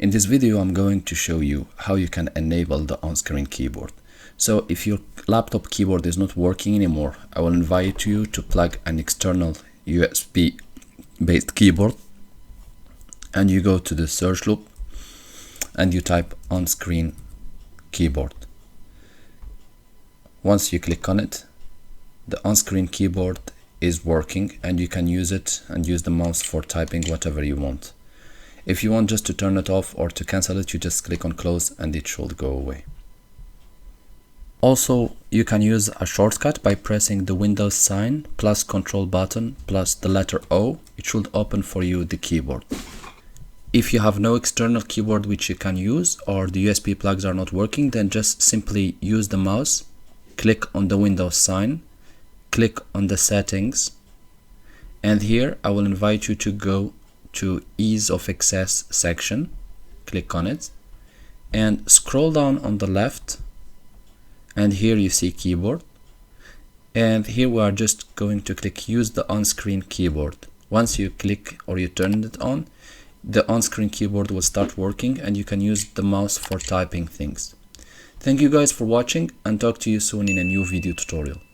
In this video, I'm going to show you how you can enable the on-screen keyboard. So if your laptop keyboard is not working anymore, I will invite you to plug an external USB based keyboard, and you go to the search loop and you type on-screen keyboard. Once you click on it, the on-screen keyboard is working and you can use it and use the mouse for typing whatever you want. If you want just to turn it off or to cancel it, you just click on close and it should go away. Also, you can use a shortcut by pressing the Windows sign plus control button plus the letter O. It should open for you the keyboard. If you have no external keyboard which you can use, or the USB plugs are not working, then just simply use the mouse, click on the Windows sign, click on the settings, and here I will invite you to go to ease of access section. Click on it and scroll down on the left, and here you see keyboard, and here we are just going to click use the on-screen keyboard. Once you click or you turn it on, the on-screen keyboard will start working and you can use the mouse for typing things. Thank you guys for watching, and talk to you soon in a new video tutorial.